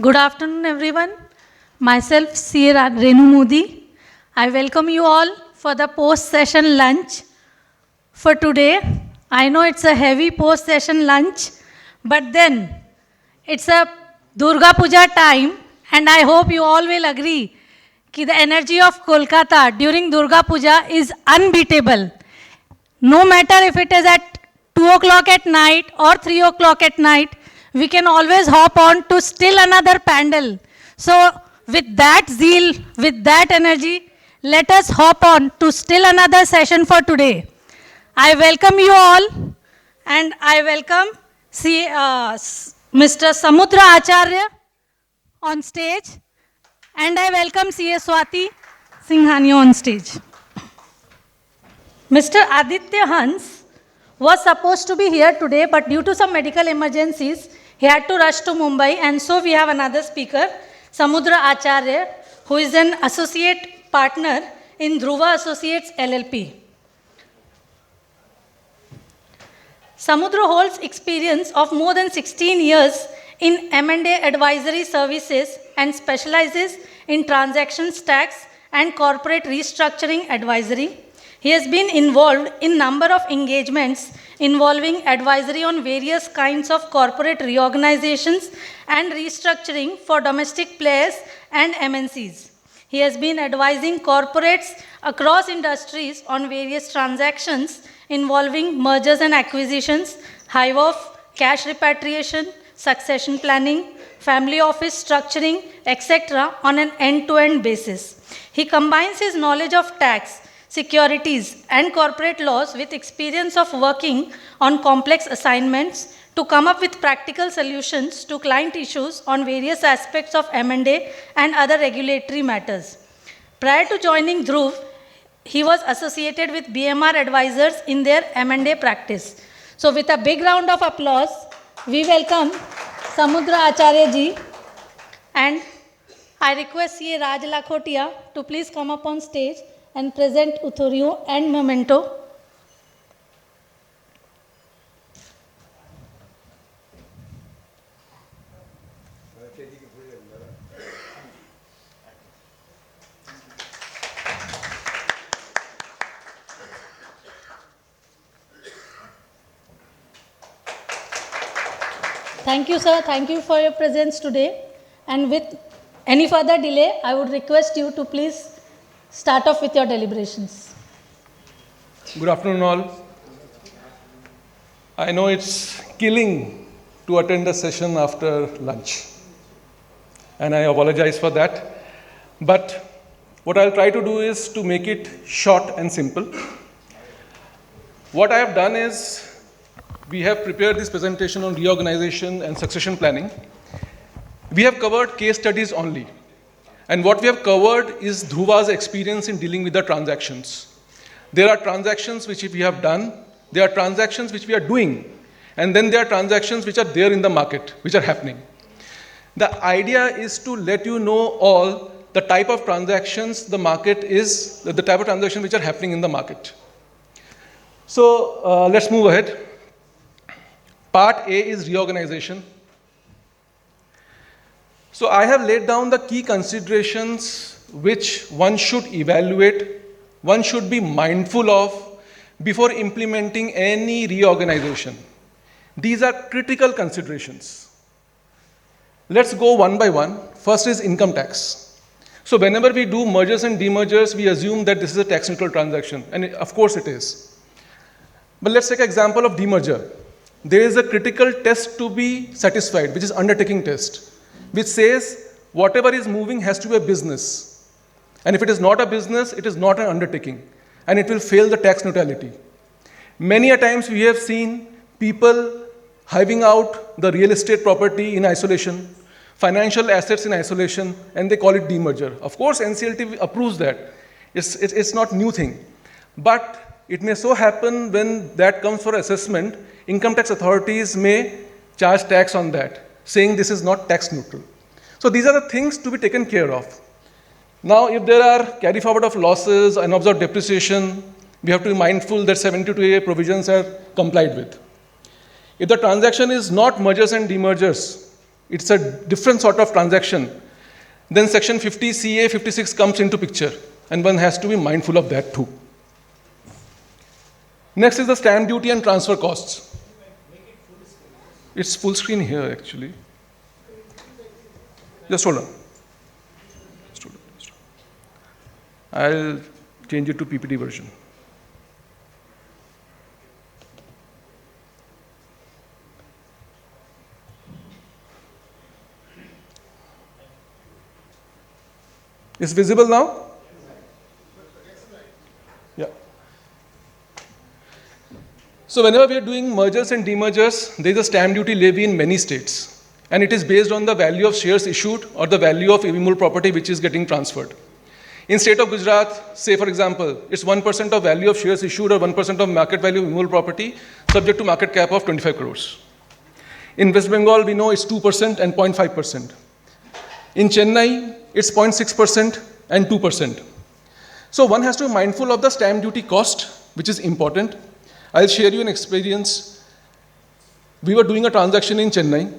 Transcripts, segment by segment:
Good afternoon, everyone. Myself, C. Renu Modi. I welcome you all for the post-session lunch for today. I know it's a heavy post-session lunch, but then it's a Durga Puja time, and I hope you all will agree that the energy of Kolkata during Durga Puja is unbeatable. No matter if it is at 2 o'clock at night or 3 o'clock at night, we can always hop on to still another pandal. So with that zeal, with that energy, let us hop on to still another session for today. I welcome you all, and I welcome Mr. Samudra Acharya on stage, and I welcome C.A. Swati Singhania on stage. Mr. Aditya Hans was supposed to be here today, but due to some medical emergencies, he had to rush to Mumbai, and so we have another speaker, Samudra Acharya, who is an associate partner in Dhruva Associates LLP. Samudra holds experience of more than 16 years in M&A advisory services and specializes in transactions tax and corporate restructuring advisory. He has been involved in number of engagements involving advisory on various kinds of corporate reorganizations and restructuring for domestic players and MNCs. He has been advising corporates across industries on various transactions involving mergers and acquisitions, hive-off, cash repatriation, succession planning, family office structuring, etc. on an end-to-end basis. He combines his knowledge of tax, securities, and corporate laws with experience of working on complex assignments to come up with practical solutions to client issues on various aspects of M&A and other regulatory matters. Prior to joining Dhruv, he was associated with BMR advisors in their M&A practice. So with a big round of applause, we welcome Samudra Acharya ji, and I request C.A. Raj Lakhotia to please come up on stage and present Uthurio and Memento. Thank you, sir. Thank you for your presence today. And with any further delay, I would request you to please start off with your deliberations. Good afternoon, all. I know it's killing to attend a session after lunch, and I apologize for that. But what I'll try to do is to make it short and simple. What I have done is we have prepared this presentation on reorganization and succession planning. We have covered case studies only. And what we have covered is Dhruva's experience in dealing with the transactions. There are transactions which we have done, there are transactions which we are doing, and then there are transactions which are there in the market, which are happening. The idea is to let you know all the type of transactions the market is, the type of transactions which are happening in the market. So let's move ahead. Part A is reorganization. So I have laid down the key considerations which one should evaluate, one should be mindful of before implementing any reorganization. These are critical considerations. Let's go one by one. First is income tax. So whenever we do mergers and demergers, we assume that this is a tax neutral transaction, and of course it is. But let's take an example of demerger. There is a critical test to be satisfied, which is undertaking test, which says whatever is moving has to be a business. And if it is not a business, it is not an undertaking, and it will fail the tax neutrality. Many a times we have seen people hiving out the real estate property in isolation, financial assets in isolation, and they call it demerger. Of course, NCLT approves that. It's not new thing. But it may so happen when that comes for assessment, income tax authorities may charge tax on that, saying this is not tax neutral. So these are the things to be taken care of. Now, if there are carry forward of losses, unobserved depreciation, we have to be mindful that 72A provisions are complied with. If the transaction is not mergers and demergers, it's a different sort of transaction, then section 50 CA 56 comes into picture, and one has to be mindful of that too. Next is the stamp duty and transfer costs. It's full screen here actually. Just hold on. I'll change it to PPT version. Is visible now? Yeah. So whenever we are doing mergers and demergers, there is a stamp duty levy in many states. And it is based on the value of shares issued or the value of immovable property which is getting transferred. In state of Gujarat, say for example, it's 1% of value of shares issued or 1% of market value of immovable property subject to market cap of 25 crores. In West Bengal, we know it's 2% and 0.5%. In Chennai, it's 0.6% and 2%. So one has to be mindful of the stamp duty cost, which is important. I'll share you an experience. We were doing a transaction in Chennai,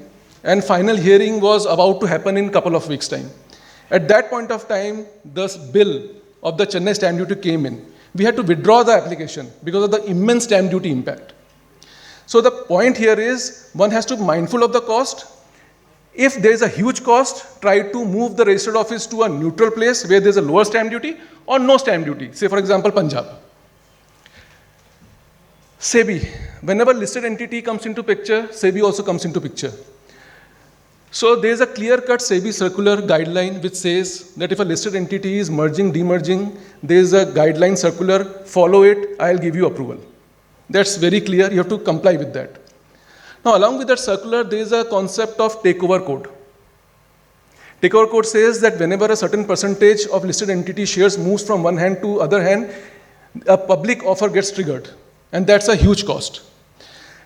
and final hearing was about to happen in a couple of weeks' time. At that point of time, the bill of the Chennai stamp duty came in. We had to withdraw the application because of the immense stamp duty impact. So the point here is, one has to be mindful of the cost. If there is a huge cost, try to move the registered office to a neutral place where there is a lower stamp duty or no stamp duty. Say for example, Punjab. SEBI, whenever listed entity comes into picture, SEBI also comes into picture. So there is a clear-cut SEBI circular guideline which says that if a listed entity is merging, demerging, there is a guideline circular, follow it, I'll give you approval. That's very clear, you have to comply with that. Now, along with that circular, there is a concept of takeover code. Takeover code says that whenever a certain percentage of listed entity shares moves from one hand to other hand, a public offer gets triggered, and that's a huge cost.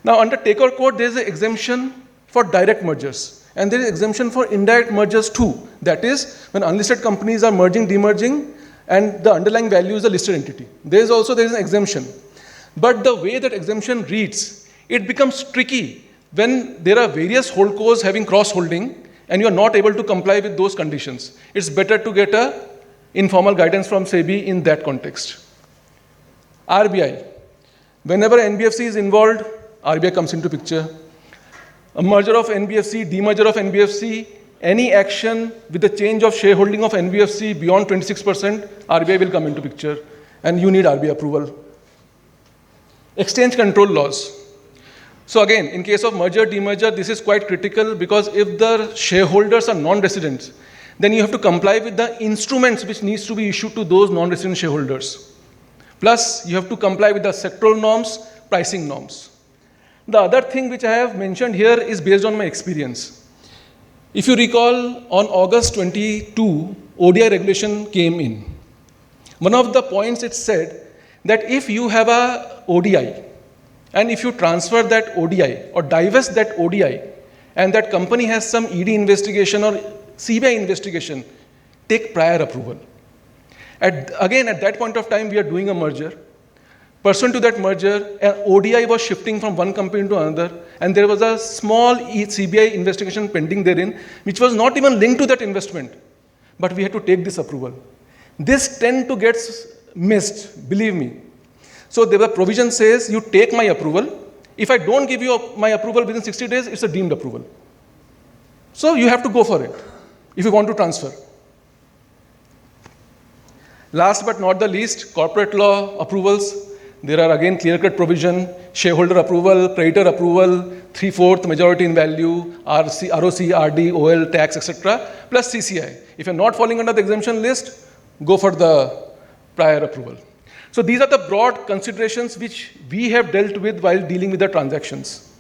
Now, under takeover code, there is an exemption for direct mergers, and there is exemption for indirect mergers too. That is, when unlisted companies are merging, demerging, and the underlying value is a listed entity. There is an exemption. But the way that exemption reads, it becomes tricky when there are various holdcos having cross-holding and you are not able to comply with those conditions. It's better to get an informal guidance from SEBI in that context. RBI. Whenever NBFC is involved, RBI comes into picture. A merger of NBFC, demerger of NBFC, any action with the change of shareholding of NBFC beyond 26%, RBI will come into picture, and you need RBI approval. Exchange control laws. So again, in case of merger, demerger, this is quite critical because if the shareholders are non-residents, then you have to comply with the instruments which needs to be issued to those non-resident shareholders. Plus, you have to comply with the sectoral norms, pricing norms. The other thing which I have mentioned here is based on my experience. If you recall, on August 22, ODI regulation came in. One of the points it said that if you have a ODI, and if you transfer that ODI or divest that ODI, and that company has some ED investigation or CBI investigation, take prior approval. Again, at that point of time, we are doing a merger. Pursuant to that merger, an ODI was shifting from one company to another, and there was a small CBI investigation pending therein, which was not even linked to that investment. But we had to take this approval. This tend to get missed, believe me. So the provision says, you take my approval. If I don't give you my approval within 60 days, it's a deemed approval. So you have to go for it if you want to transfer. Last but not the least, corporate law approvals. There are again clear-cut provision, shareholder approval, creditor approval, 3/4 majority in value, ROC, RD, OL, tax, etc., plus CCI. If you're not falling under the exemption list, go for the prior approval. So these are the broad considerations which we have dealt with while dealing with the transactions.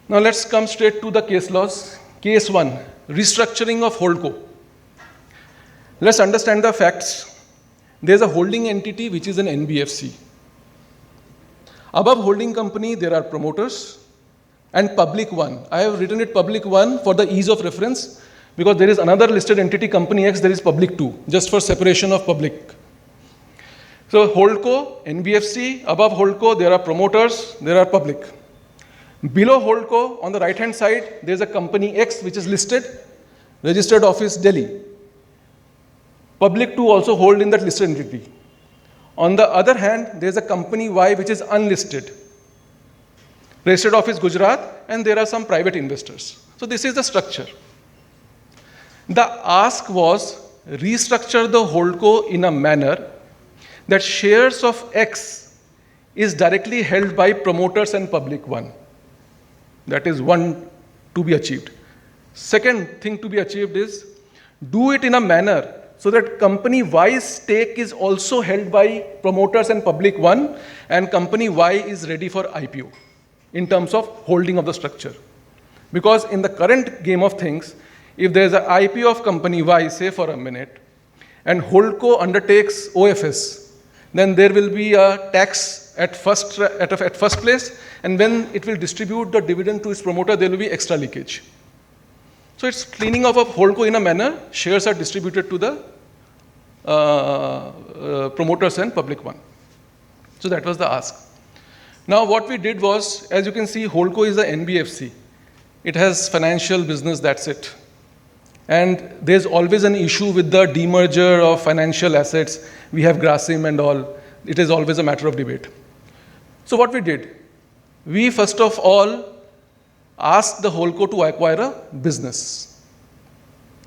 Now let's come straight to the case laws. Case 1, restructuring of holdco. Let's understand the facts. There's a holding entity which is an NBFC. Above holding company, there are promoters and public one. I have written it public one for the ease of reference because there is another listed entity, company X, there is public 2, just for separation of public. So holdco, NBFC, above holdco, there are promoters, there are public. Below Holdco, on the right-hand side, there's a company X which is listed, registered office Delhi. Public to also hold in that listed entity. On the other hand, there's a company Y which is unlisted, registered office Gujarat, and there are some private investors. So this is the structure. The ask was restructure the Holdco in a manner that shares of X is directly held by promoters and public one. That is one to be achieved. Second thing to be achieved is do it in a manner so that company Y's stake is also held by promoters and public one, and company Y is ready for IPO in terms of holding of the structure. Because in the current game of things, if there is an IPO of company Y, say for a minute, and Holdco undertakes OFS, then there will be a tax at first place, and when it will distribute the dividend to its promoter, there will be extra leakage. So it's cleaning up of Holdco in a manner, shares are distributed to the promoters and public one. So that was the ask. Now what we did was, as you can see, Holdco is the NBFC. It has financial business, that's it. And there's always an issue with the demerger of financial assets. We have Grasim and all. It is always a matter of debate. So what we did, we first of all asked the Holdco to acquire a business.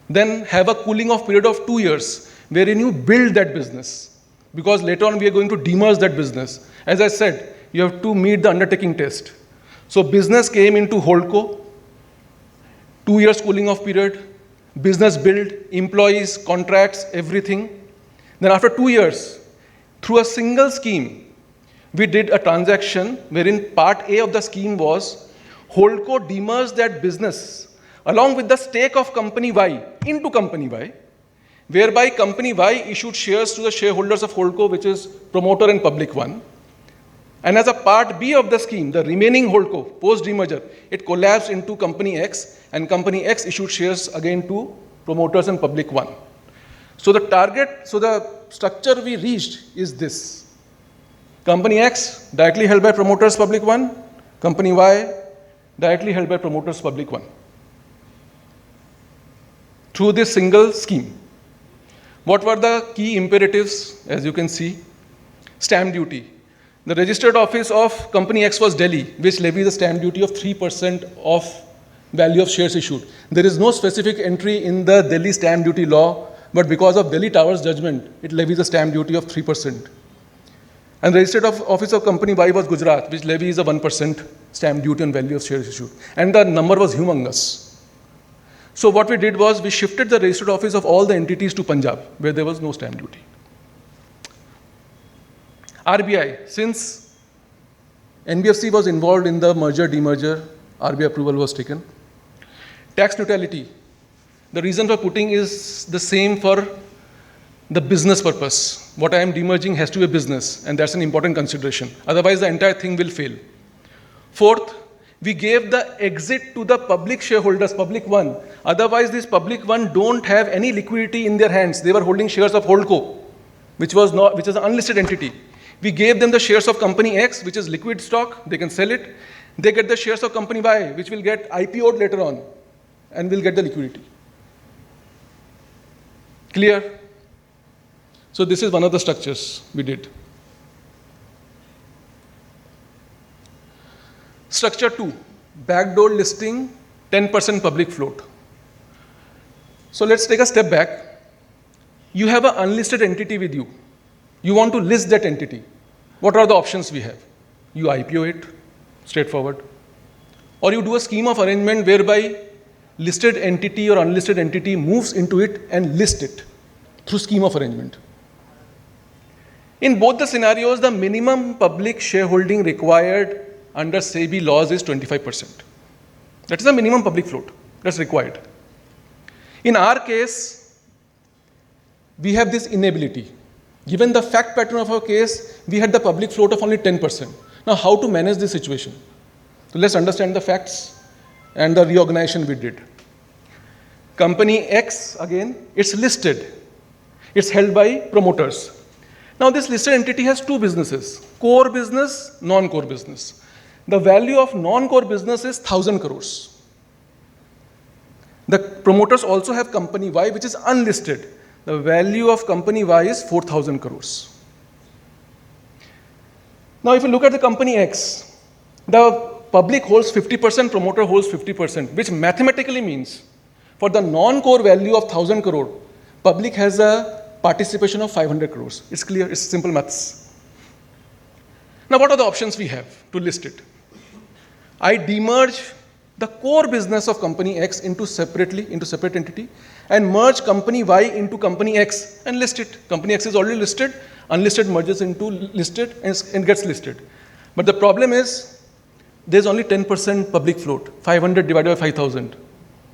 Then have a cooling off period of 2 years wherein you build that business. Because later on we are going to demerge that business. As I said, you have to meet the undertaking test. So business came into Holdco, 2 years cooling off period, business build, employees, contracts, everything. Then after 2 years, through a single scheme, we did a transaction wherein part A of the scheme was Holdco demerged that business along with the stake of company Y into company Y, whereby company Y issued shares to the shareholders of Holdco, which is promoter and public one. And as a part B of the scheme, the remaining Holdco, post-demerger, it collapsed into company X, and company X issued shares again to promoters and public one. So the structure we reached is this. Company X, directly held by promoters, public one. Company Y, directly held by promoters, public one. Through this single scheme. What were the key imperatives? As you can see, stamp duty. The registered office of company X was Delhi, which levies a stamp duty of 3% of value of shares issued. There is no specific entry in the Delhi stamp duty law, but because of Delhi Towers judgment, it levies a stamp duty of 3%. And the registered office of company Y was Gujarat, which levies a 1% stamp duty on value of shares issued. And the number was humongous. So what we did was we shifted the registered office of all the entities to Punjab, where there was no stamp duty. RBI, since NBFC was involved in the merger, demerger, RBI approval was taken. Tax neutrality. The reason for putting is the same for the business purpose. What I am demerging has to be a business, and that's an important consideration. Otherwise, the entire thing will fail. Fourth, we gave the exit to the public shareholders, public one. Otherwise, this public one don't have any liquidity in their hands. They were holding shares of Holdco, which is an unlisted entity. We gave them the shares of company X, which is liquid stock. They can sell it. They get the shares of company Y, which will get IPO'd later on, and will get the liquidity. Clear? So this is one of the structures we did. Structure 2, backdoor listing, 10% public float. So let's take a step back. You have an unlisted entity with you. You want to list that entity. What are the options we have? You IPO it, straightforward. Or you do a scheme of arrangement whereby listed entity or unlisted entity moves into it and list it through scheme of arrangement. In both the scenarios, the minimum public shareholding required under SEBI laws is 25%. That is the minimum public float that's required. In our case, we have this inability. Given the fact pattern of our case, we had the public float of only 10%. Now, how to manage this situation? So let's understand the facts and the reorganization we did. Company X, again, it's listed. It's held by promoters. Now, this listed entity has two businesses, core business, non-core business. The value of non-core business is 1,000 crores. The promoters also have company Y, which is unlisted. The value of company Y is 4,000 crores. Now, if you look at the company X, the public holds 50%, promoter holds 50%, which mathematically means for the non-core value of 1,000 crore, public has a participation of 500 crores. It's clear, it's simple maths. Now, what are the options we have to list it? I demerge the core business of company X into separate entity and merge company Y into company X and list it. Company X is already listed, unlisted merges into listed and gets listed. But the problem is there's only 10% public float, 500 divided by 5,000,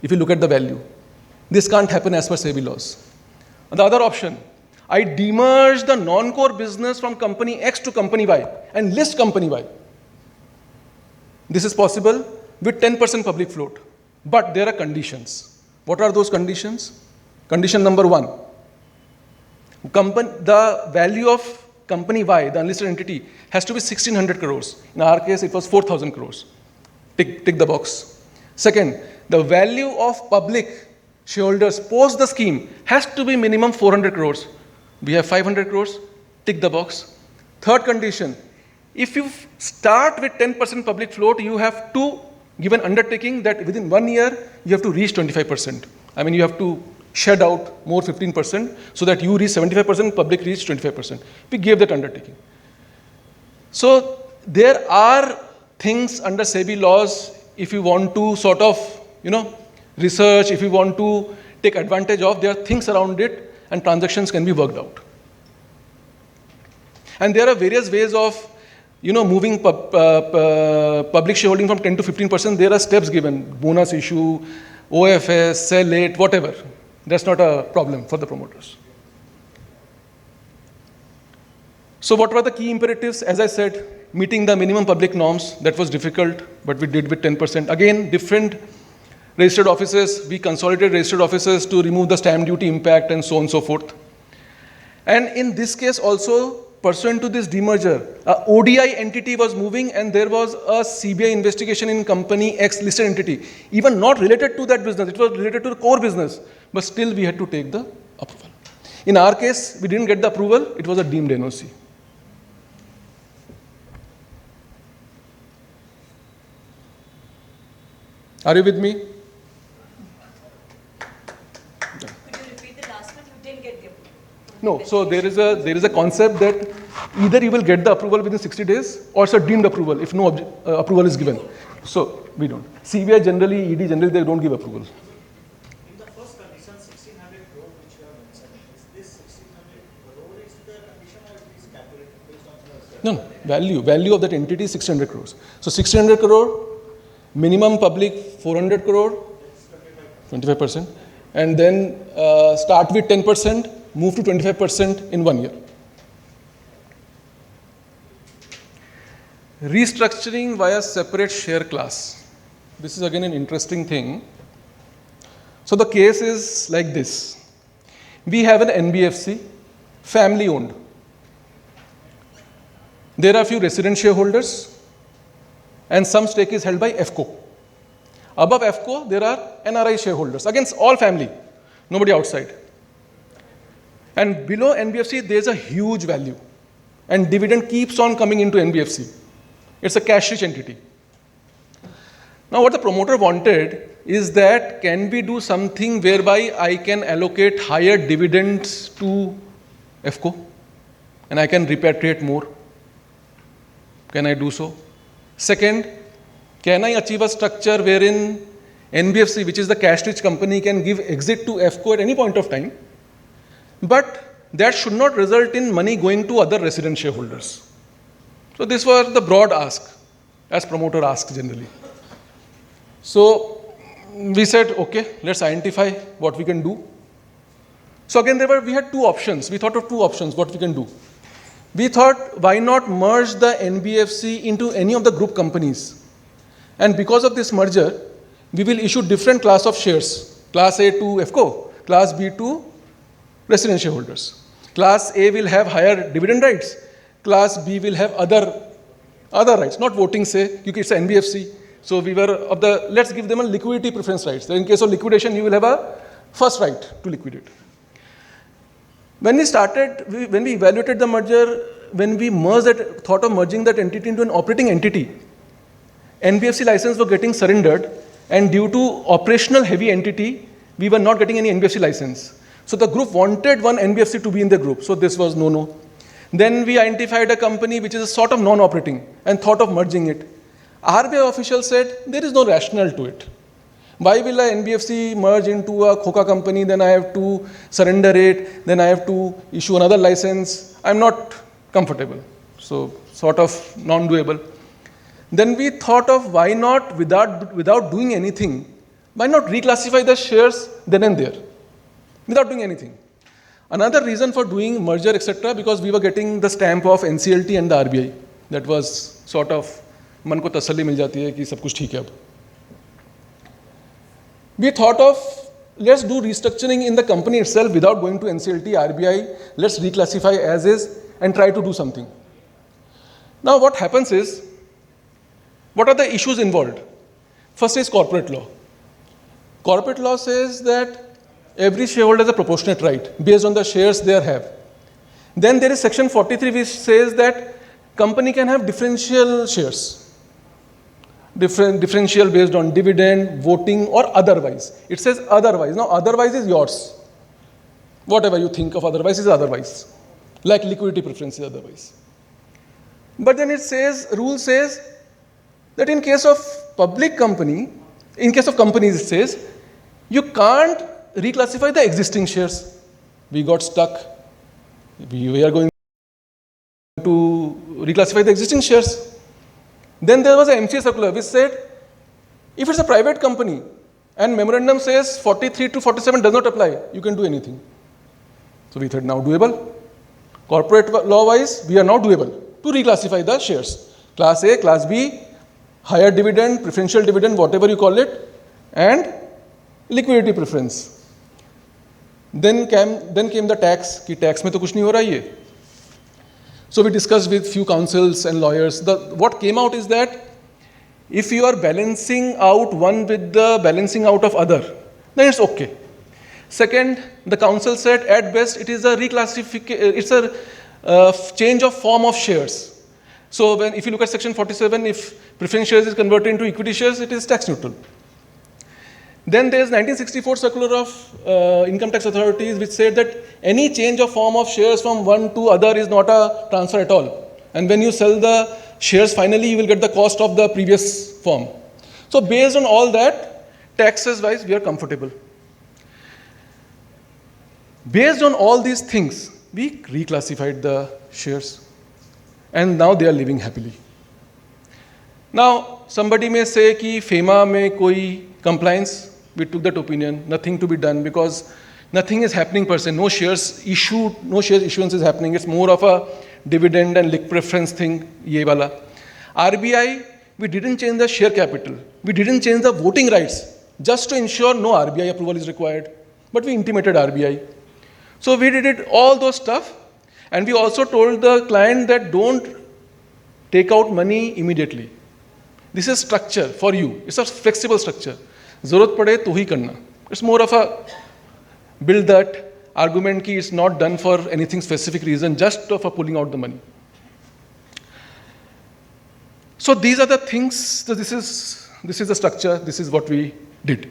if you look at the value. This can't happen as per SEBI laws. The other option, I demerge the non-core business from company X to company Y and list company Y. This is possible with 10% public float, but there are conditions. What are those conditions? Condition number 1, the value of company Y, the unlisted entity, has to be 1,600 crores. In our case, it was 4,000 crores. Tick the box. Second, the value of public shareholders post the scheme has to be minimum 400 crores. We have 500 crores. Tick the box. Third condition, if you start with 10% public float, you have to give an undertaking that within 1 year, you have to reach 25%. I mean, you have to shed out more 15% so that you reach 75%, public reach 25%. We gave that undertaking. So there are things under SEBI laws, if you want to sort of, research, if you want to take advantage of, there are things around it and transactions can be worked out. And there are various ways of moving public shareholding from 10 to 15%, there are steps given, bonus issue, OFS, sell it, whatever. That's not a problem for the promoters. So what were the key imperatives? As I said, meeting the minimum public norms, that was difficult, but we did with 10%. Again, different registered offices, we consolidated registered offices to remove the stamp duty impact and so on and so forth. And in this case also, pursuant to this demerger, a ODI entity was moving and there was a CBI investigation in company X listed entity, even not related to that business, it was related to the core business, but still we had to take the approval. In our case, we didn't get the approval, it was a deemed NOC. Are you with me? Could you repeat the last one? You didn't get the approval. No, so there is a concept that either you will get the approval within 60 days or it's a deemed approval if no approval is given. So we don't. CBI generally, ED generally, they don't give approval. In the first condition, 1,600 crore which you have mentioned, is this 1,600 crore is the condition or it is calculated based on the Value of that entity is 600 crores. So 600 crore, minimum public 400 crore, 25%, and then start with 10%, move to 25% in 1 year. Restructuring via separate share class. This is again an interesting thing. So the case is like this. We have an NBFC, family owned. There are few resident shareholders and some stake is held by FCO. Above FCO, there are NRI shareholders. Against all family, nobody outside. And below NBFC, there's a huge value. And dividend keeps on coming into NBFC. It's a cash-rich entity. Now, what the promoter wanted is that can we do something whereby I can allocate higher dividends to FCO and I can repatriate more? Can I do so? Second, can I achieve a structure wherein NBFC, which is the cash-rich company, can give exit to FCO at any point of time, but that should not result in money going to other resident shareholders. So this was the broad ask, as promoter asks generally. So we said, okay, let's identify what we can do. So again, we had two options. We thought of two options, what we can do. We thought, why not merge the NBFC into any of the group companies? And because of this merger, we will issue different class of shares. Class A to FCO, Class B to resident shareholders. Class A will have higher dividend rights. Class B will have other other rights, not voting say, because it's an NBFC. So we were of the, let's give them a liquidity preference rights. So in case of liquidation, you will have a first right to liquidate. When we started, when we evaluated the merger, when we merged that, thought of merging that entity into an operating entity, NBFC license were getting surrendered, and due to operational heavy entity, we were not getting any NBFC license. So the group wanted one NBFC to be in the group, so this was no. Then we identified a company which is a sort of non-operating and thought of merging it. RBI official said there is no rationale to it. Why will a NBFC merge into a Khoka company, then I have to surrender it, then I have to issue another license? I'm not comfortable. So sort of non-doable. Then we thought of why not, without doing anything, why not reclassify the shares then and there, without doing anything. Another reason for doing merger, etc., because we were getting the stamp of NCLT and the RBI. That was sort of, मन को तसल्ली मिल जाती है कि सब कुछ ठीक है अब. We thought of, let's do restructuring in the company itself without going to NCLT, RBI. Let's reclassify as is and try to do something. Now what happens is, what are the issues involved? First is corporate law. Corporate law says that every shareholder has a proportionate right based on the shares they have. Then there is section 43 which says that company can have differential shares. Differential based on dividend, voting or otherwise. It says otherwise. Now otherwise is yours. Whatever you think of otherwise is otherwise. Like liquidity preference is otherwise. But then it says, rule says that in case of public company, in case of companies it says, you can't reclassify the existing shares. We got stuck. We are going to reclassify the existing shares. Then there was an MCA circular which said, if it's a private company and memorandum says 43 to 47 does not apply, you can do anything. So we said, now doable. Corporate law wise, we are now doable to reclassify the shares. Class A, Class B, higher dividend, preferential dividend, whatever you call it, and liquidity preference. Then came the tax, कि tax में तो कुछ नहीं हो रहा ये. So we discussed with few counsels and lawyers. What came out is that if you are balancing out one with the balancing out of other, then it's okay. Second, the counsel said at best it is a reclassification, it's a change of form of shares. So if you look at section 47, if preference shares is converted into equity shares, it is tax neutral. Then there is 1964 circular of income tax authorities which said that any change of form of shares from one to other is not a transfer at all. And when you sell the shares finally, you will get the cost of the previous form. So based on all that, taxes wise, we are comfortable. Based on all these things, we reclassified the shares. And now they are living happily. Now, somebody may say कि FEMA में कोई compliance. We took that opinion, nothing to be done because nothing is happening per se. No shares issued, no shares issuance is happening. It's more of a dividend and liquid preference thing, ye wala. RBI, we didn't change the share capital. We didn't change the voting rights just to ensure no RBI approval is required. But we intimated RBI. So we did all those stuff. And we also told the client that don't take out money immediately. This is structure for you. It's a flexible structure. ज़रूरत पड़े तो ही करना. It's more of a build that argument कि it's not done for anything specific reason, just for pulling out the money. So these are the things. So this is the structure. This is what we did.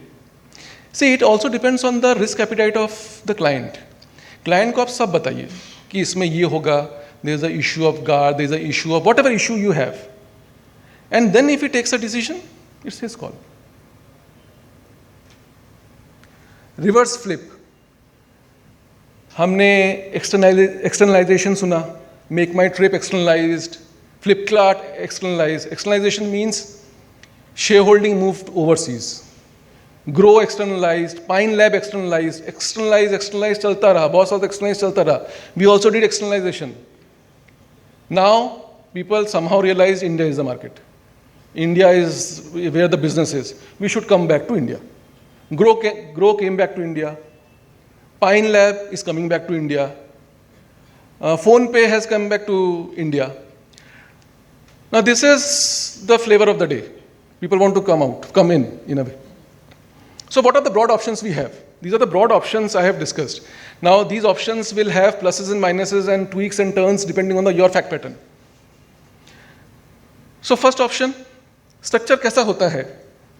See, it also depends on the risk appetite of the client. Client को आप सब बताइए कि इसमें ये होगा. There is an issue of guard. There is an issue of whatever issue you have. And then if he takes a decision, it's his call. Reverse flip, हमने externalisation सुना, MakeMyTrip externalised, Flipkart externalise. Externalisation means share holding moved overseas. Groww externalised, Pine Lab externalised, externalise चलता रहा, बहुत सारा externalise चलता रहा. We also did externalisation. Now people somehow realise India is the market. India is where the business is. We should come back to India. Grow came back to India. Pine Lab is coming back to India. PhonePe has come back to India. Now this is the flavor of the day. People want to come in a way. So what are the broad options we have? These are the broad options I have discussed. Now these options will have pluses and minuses and tweaks and turns depending on your fact pattern. So first option, structure कैसा होता है?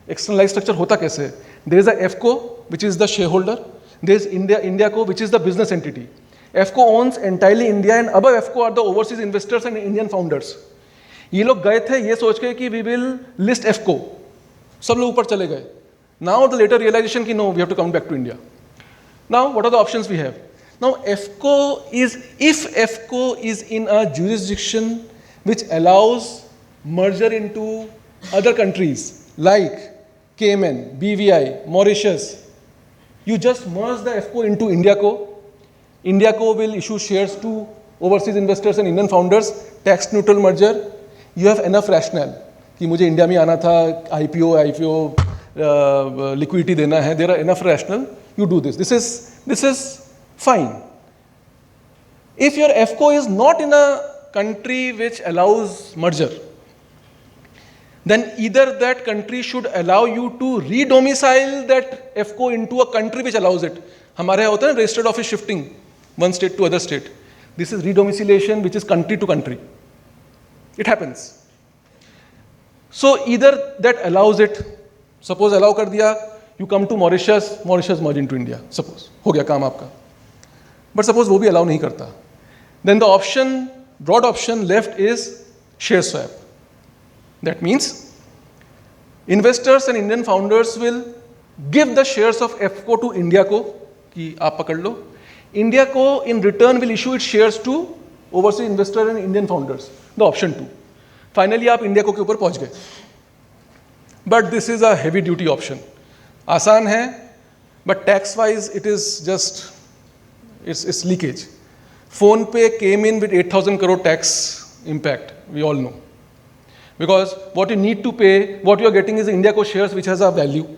Externalized structure होता कैसे है? There is a FCO, which is the shareholder. There is Indiaco, which is the business entity. FCO owns entirely India, and above FCO are the overseas investors and Indian founders. ये लोग गए थे ये सोच के कि we will list FCO. सब लोग ऊपर चले गए. Now the later realization कि no, we have to come back to India. Now what are the options we have? Now FCO is, if FCO is in a jurisdiction which allows merger into other countries like Cayman, BVI, Mauritius, you just merge the FCO into Indiaco. Indiaco will issue shares to overseas investors and Indian founders, tax neutral merger. You have enough rationale कि मुझे India में आना था, IPO liquidity देना है. There are enough rationale. You do this. This is fine. If your FCO is not in a country which allows merger, then either that country should allow you to re-domicile that FCO into a country which allows it. हमारे यहाँ होता है registered office shifting, one state to other state. This is re-domiciliation which is country to country. It happens. So either that allows it, suppose allow कर दिया, you come to Mauritius, Mauritius merge into India, suppose, हो गया काम आपका. But suppose वो भी allow नहीं करता. Then the option, broad option left is share swap. That means investors and Indian founders will give the shares of FCO to Indiaco कि आप पकड़ लो. Indiaco in return will issue its shares to overseas investor and Indian founders. The option 2. Finally आप Indiaco के ऊपर पहुंच गए. But this is a heavy duty option. आसान है, but tax wise it is just it's leakage. PhonePe came in with 8,000 crore tax impact. We all know. Because what you need to pay, what you are getting is Indiaco shares which has a value.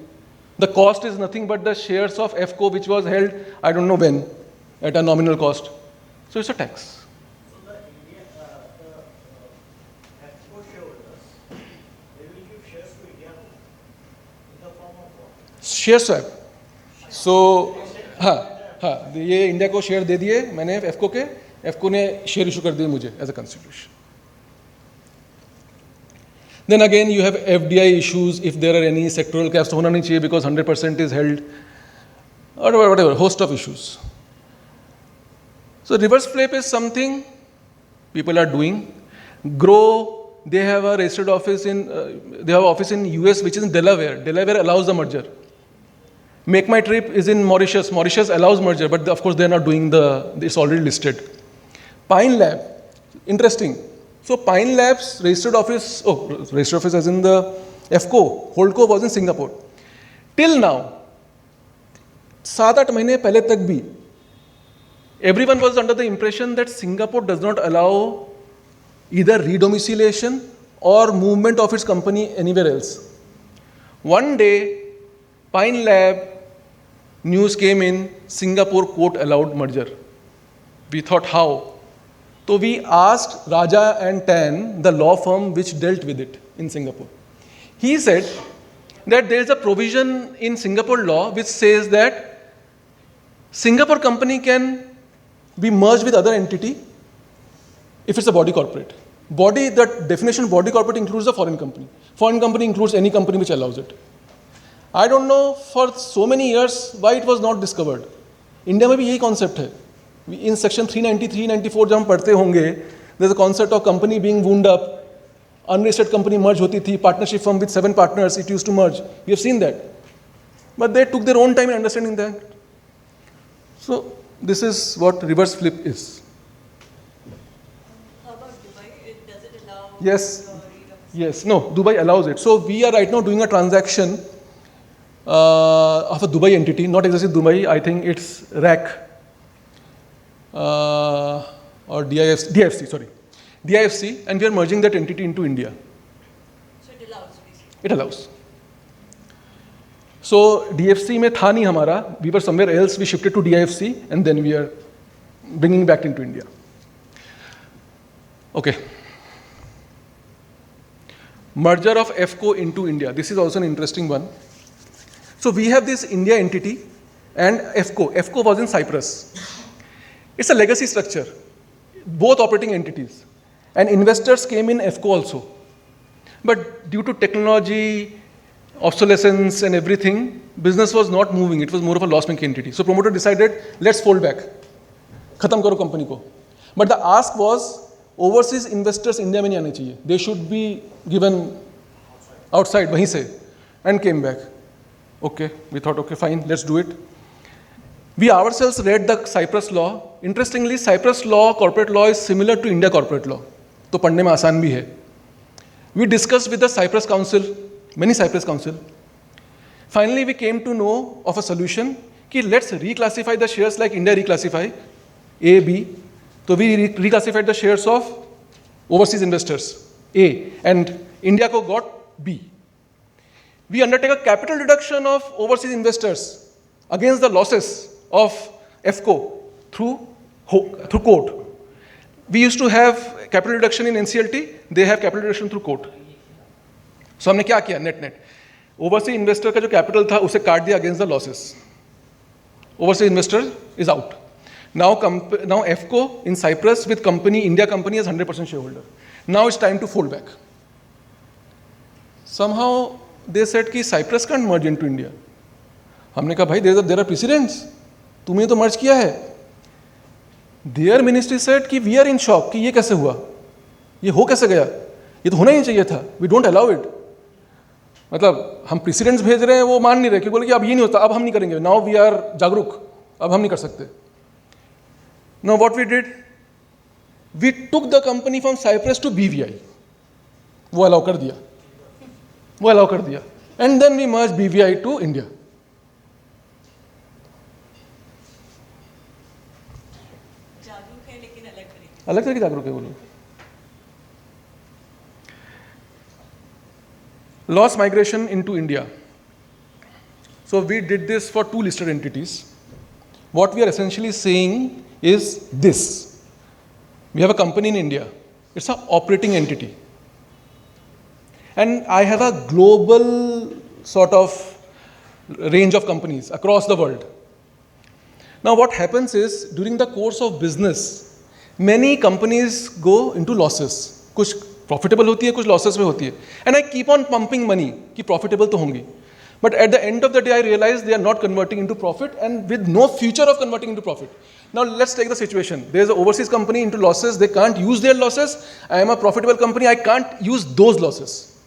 The cost is nothing but the shares of FCO which was held, I don't know when, at a nominal cost. So it's a tax. So the FCO shareholders, they will give shares to India in the form of what? Share swap. So, हाँ, ये India को share दे दिए मैंने FCO के, FCO ने share issue कर दिए मुझे as a consideration. Then again you have FDI issues if there are any sectoral caps तो होना नहीं चाहिए because 100% is held or whatever, host of issues. So reverse flip is something people are doing. Grow, they have a registered office in, they have office in US which is in Delaware. Delaware allows the merger. Make My Trip is in Mauritius. Mauritius allows merger, but of course they are not doing it's already listed. Pine Lab, interesting. So Pine Lab's registered office as in the FCO, Holdco was in Singapore. Till now, 7-8 महीने पहले तक भी, everyone was under the impression that Singapore does not allow either redomiciliation or movement of its company anywhere else. One day, Pine Lab news came in, Singapore court allowed merger. We thought how? So we asked Raja and Tan, the law firm which dealt with it in Singapore. He said that there is a provision in Singapore law which says that Singapore company can be merged with other entity if it's a body corporate. Body, the definition body corporate includes a foreign company. Foreign company includes any company which allows it. I don't know for so many years why it was not discovered. India में भी यही concept है. In section 393, 94 जब हम पढ़ते होंगे, there's a concept of company being wound up, unregistered company merge होती थी, partnership firm with 7 partners, it used to merge. We have seen that. But they took their own time in understanding that. So this is what reverse flip is. How about Dubai? Does it allow? Yes. Redomiciliation? Yes, no, Dubai allows it. So we are right now doing a transaction of a Dubai entity, not exactly Dubai, I think it's RAC. Or DIFC, and we are merging that entity into India. So it allows basically. It allows. So DFC में था नहीं हमारा, we were somewhere else, we shifted to DIFC, and then we are bringing back into India. Okay. merger of FCO into India. This is also an interesting one. So we have this India entity and FCO. FCO was in Cyprus. It's a legacy structure, both operating entities. And investors came in FCO also. But due to technology, obsolescence and everything, business was not moving. It was more of a loss-making entity. So promoter decided, let's fold back. Khatam karo company ko. But the ask was, overseas investors India में नहीं आने चाहिए. They should be given outside, वहीं से, and came back. Okay, we thought, okay, fine, let's do it. We ourselves read the Cyprus law. Interestingly, Cyprus law, corporate law is similar to India corporate law. तो पढ़ने में आसान भी है. We discussed with the Cyprus Council, many Cyprus Council. Finally, we came to know of a solution कि let's reclassify the shares like India reclassify, A, B. So we reclassified the shares of overseas investors, A, and India ko got B. We undertake a capital reduction of overseas investors against the losses of FCO through court. We used to have capital reduction in NCLT, they have capital reduction through court. So हमने क्या किया net? Overseas investor का जो capital था उसे काट दिया against the losses. Overseas investor is out. Now FCO in Cyprus with company, India company as 100% shareholder. Now it's time to fold back. Somehow they said कि Cyprus can't merge into India. हमने कहा भाई there are precedents. तुमने तो merge किया है. Their ministry said कि we are in shock कि ये कैसे हुआ? ये हो कैसे गया? ये तो होना ही चाहिए था. We don't allow it. मतलब हम precedents भेज रहे हैं वो मान नहीं रहे कि बोले कि अब ये नहीं होता अब हम नहीं करेंगे. Now we are जागरूक. अब हम नहीं कर सकते. Now what we did? We took the company from Cyprus to BVI. वो allow कर दिया. वो allow कर दिया. And then we merged BVI to India. जागरूक है लेकिन अलग तरीके. अलग तरह की जागरूक है वो लोग. Loss migration into India. So we did this for 2 listed entities. What we are essentially saying is this. We have a company in India. It's an operating entity. And I have a global sort of range of companies across the world. Now what happens is, during the course of business, many companies go into losses. कुछ profitable होती है, कुछ losses में होती है. And I keep on pumping money कि profitable तो होंगी. But at the end of the day, I realize they are not converting into profit and with no future of converting into profit. Now let's take the situation. There is an overseas company into losses. They can't use their losses. I am a profitable company. I can't use those losses.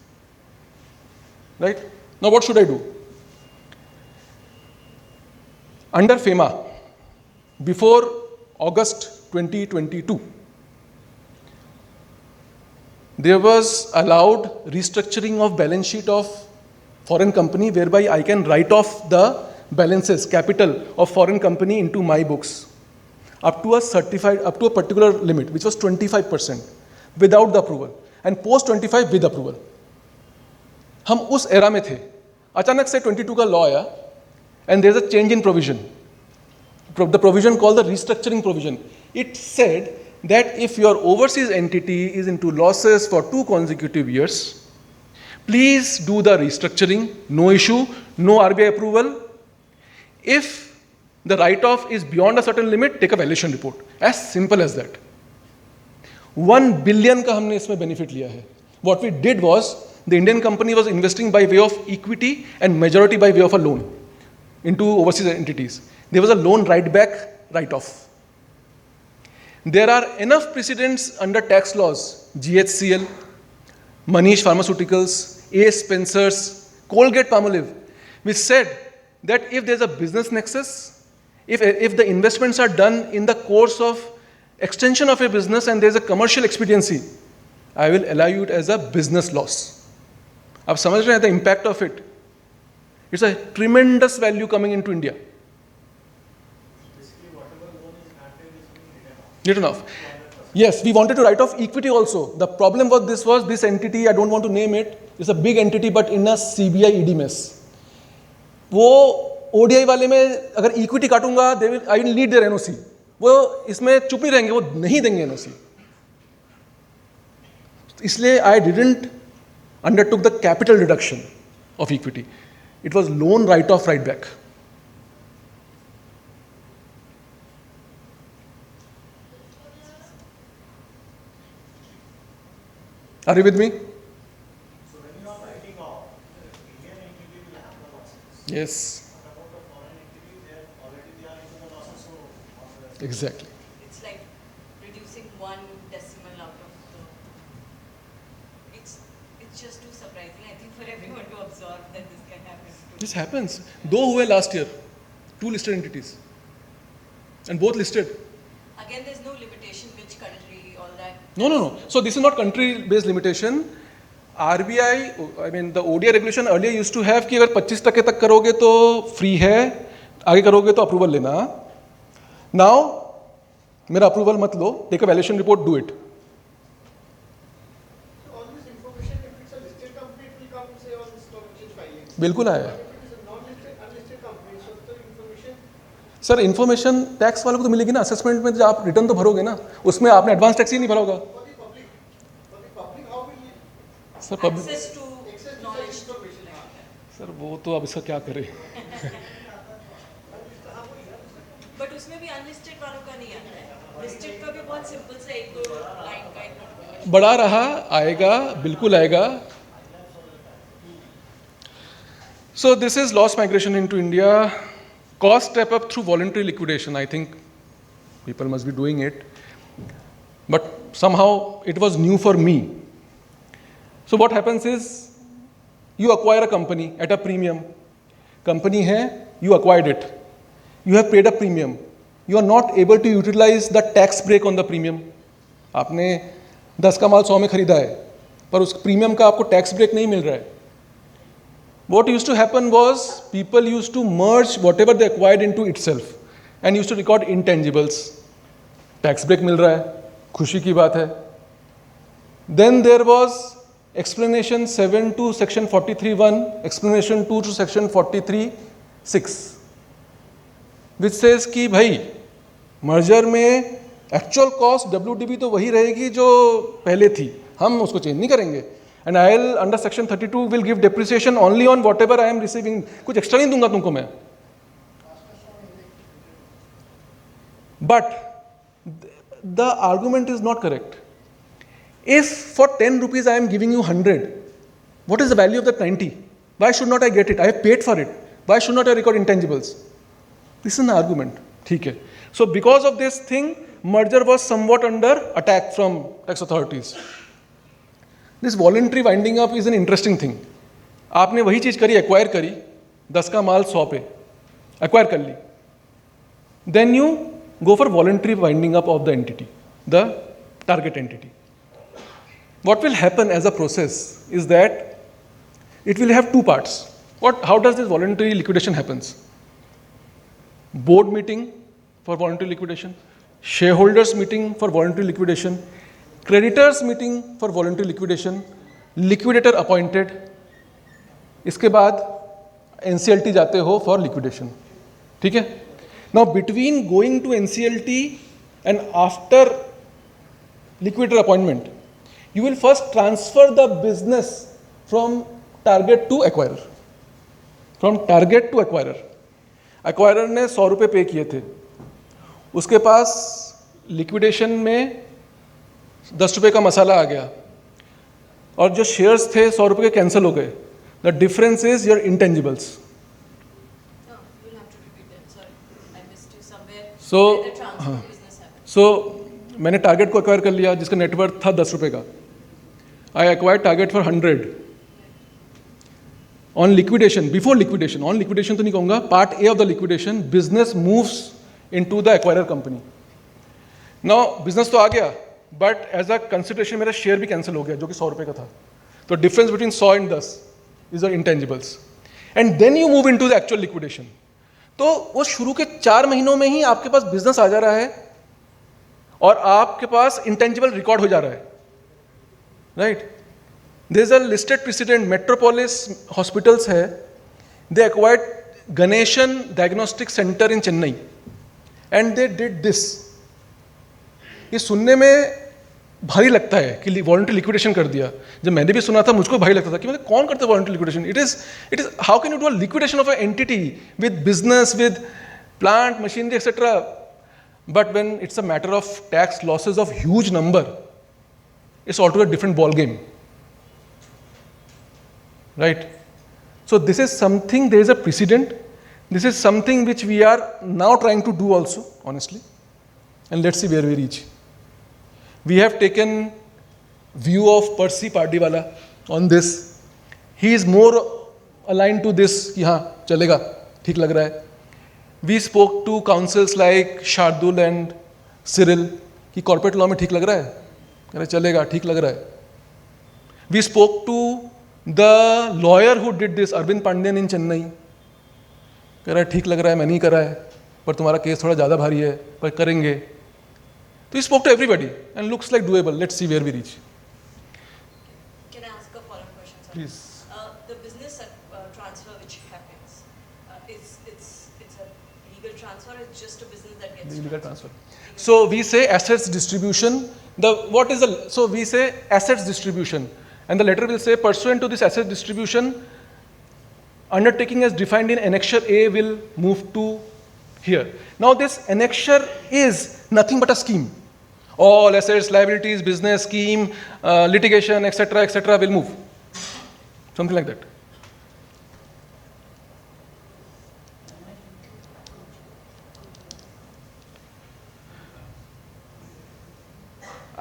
Right? Now what should I do? Under FEMA, before August 2022, there was allowed restructuring of balance sheet of foreign company whereby I can write off the balances, capital of foreign company into my books up to a particular limit, which was 25% without the approval, and post 25 with approval. हम उस era में थे. अचानक से 22 का law आया and there is a change in provision. The provision called the restructuring provision. It said that if your overseas entity is into losses for 2 consecutive years, please do the restructuring, no issue, no RBI approval. If the write-off is beyond a certain limit, take a valuation report. As simple as that. 1 billion का हमने इसमें benefit लिया है. What we did was, the Indian company was investing by way of equity and majority by way of a loan into overseas entities. There was a loan write-back, write-off. There are enough precedents under tax laws, GHCL, Manish Pharmaceuticals, A. Spencer's, Colgate-Palmolive, which said that if there's a business nexus, if the investments are done in the course of extension of a business and there's a commercial expediency, I will allow you it as a business loss. आप समझ रहे हैं the impact of it? It's a tremendous value coming into India. Basically, whatever loan is granted is being Written off. Yes, we wanted to write off equity also. The problem was this entity, I don't want to name it, it's a big entity but in a CBI ED mess. वो ODI वाले में अगर equity काटूंगा, I will need their NOC. वो इसमें चुप नहीं रहेंगे, वो नहीं देंगे NOC. इसलिए I didn't undertook the capital reduction of equity. It was loan write-off, write-back. Are you with me? So when you are writing off, Indian entity will have the losses. Yes, What about the foreign entity? They already they are into the losses, so what's the exactly. It's like reducing one decimal out of the. It's just too surprising, I think, for everyone to absorb that this can happen. This happens. Though हुए last year, 2 listed entities, and both listed. Again, there's no limitation which country, all that. No. So this is not country-based limitation. RBI, I mean the ODI regulation earlier used to have कि अगर 25% तक करोगे तो free है, आगे करोगे तो approval लेना. Now मेरा अप्रूवल मत लो, take a valuation report, do it. All this information, if it's a listed company, it will come, say, on the stock exchange filing. बिल्कुल आया. But if it is a non-listed, unlisted company, so the information, sir information tax वालों को तो मिलेगी ना. Assessment में जब आप रिटर्न तो भरोगे ना, उसमें आपने एडवांस टैक्स ही नहीं भरा होगा. for the public, how will it sir public, Access to access to knowledge. such information? Sir वो तो अब इसका क्या करें. बट उसमें भी अनलिस्टेड वालों का नहीं आता है. लिस्टेड का भी बहुत सिंपल सा एक दो लाइन का एक बढ़ा रहा आएगा, बिल्कुल आएगा. So this is loss migration into India. Cost step up through voluntary liquidation. I think people must be doing it, but somehow it was new for me. So what happens is you acquire a company at a premium. Company hai, you acquired it. You have paid a premium. You are not able to utilize the tax break on the premium. आपने 10 का माल 100 में खरीदा है, पर उस premium का आपको tax break नहीं मिल रहा है. What used to happen was people used to merge whatever they acquired into itself and used to record intangibles. Tax break मिल रहा है, खुशी की बात है. Then there was explanation 7 to section 43(1), explanation 2 to section 43(6), which says कि भाई merger में actual cost WDB तो वही रहेगी जो पहले थी, हम उसको चेंज नहीं करेंगे. And I'll under section 32 will give depreciation only on whatever I am receiving. कुछ एक्स्ट्रा नहीं दूंगा तुमको मैं. But the argument is not correct. If for 10 rupees I am giving you 100, what is the value of that 90? Why should not I get it? I have paid for it. Why should not I record intangibles? This is an argument. ठीक है. So because of this thing, merger was somewhat under attack from tax authorities. This voluntary winding up is an interesting thing. आपने वही चीज़ करी, acquire करी, 10 का माल 100 पे acquire कर ली. Then you go for voluntary winding up of the entity, the target entity. What will happen as a process is that it will have two parts. How does this voluntary liquidation happens? Board meeting for voluntary liquidation, shareholders meeting for voluntary liquidation, creditors meeting for voluntary liquidation, liquidator appointed. इसके बाद NCLT जाते हो for liquidation. ठीक है? Now between going to NCLT and after liquidator appointment, you will first transfer the business from target to acquirer. From target to acquirer. Acquirer ने 100 रुपये पे किए थे. उसके पास लिक्विडेशन में 10 रुपये का मसाला आ गया और जो शेयर्स थे 100 रुपये के कैंसिल हो गए. The difference is your intangibles. No, you'll have to repeat that. Sorry, I missed you somewhere. So, Where the transfer हाँ. business happened. सो मैंने टारगेट को एक्वायर कर लिया जिसका नेटवर्थ था 10 रुपये का. I acquire target for 100 on liquidation. Before liquidation, on liquidation तो नहीं कहूँगा, part A of the liquidation, business moves into the acquirer company. Now business तो आ गया, बट एज अ कंसिडरेशन मेरा शेयर भी कैंसिल हो गया जो कि 100 रुपये का था. तो difference between 100 and 10 is your intangibles. And then you move into the actual liquidation. तो वो शुरू के 4 महीनों में ही आपके पास बिजनेस आ जा रहा है और आपके पास इंटेंजिबल रिकॉर्ड हो जा रहा है. Right? There is a listed president, Metropolis hospitals है, they acquired Ganesan diagnostic centre in Chennai and they did this. ये सुनने में भारी लगता है कि वॉलंटरी लिक्विडेशन कर दिया. जब मैंने भी सुना था मुझको भारी लगता था कि मतलब कौन करता है voluntary liquidation. It is how can you do a liquidation of a entity with business, with plant machinery etcetera. But when it's a matter of tax losses of huge number, it's altogether different ball game, right? So this is something, there is a precedent. This is something which we are now trying to do also, honestly, and let's see where we reach. We have taken view of Percy Pardiwala on this. He is more aligned to this कि हाँ चलेगा, ठीक लग रहा है. We spoke to councils like Shardul and Cyril कि corporate law में ठीक लग रहा है, कह रहे चलेगा, ठीक लग रहा है. We spoke to the lawyer who did this, Arvind Pandian in Chennai, कह रहा है ठीक लग रहा है, मैं नहीं करा है, पर तुम्हारा केस थोड़ा ज़्यादा भारी है, पर करेंगे. तो we spoke to everybody and looks like doable. Let's see where we reach. Can I ask a follow-up question, sir? Please. The business transfer which happens, it's a legal transfer, or it's just a business that gets Legal transfer. So we say assets distribution. So we say assets distribution, and the letter will say pursuant to this asset distribution, undertaking as defined in annexure A will move to here. Now this annexure is nothing but a scheme. All assets, liabilities, business scheme, litigation, etc., will move. Something like that.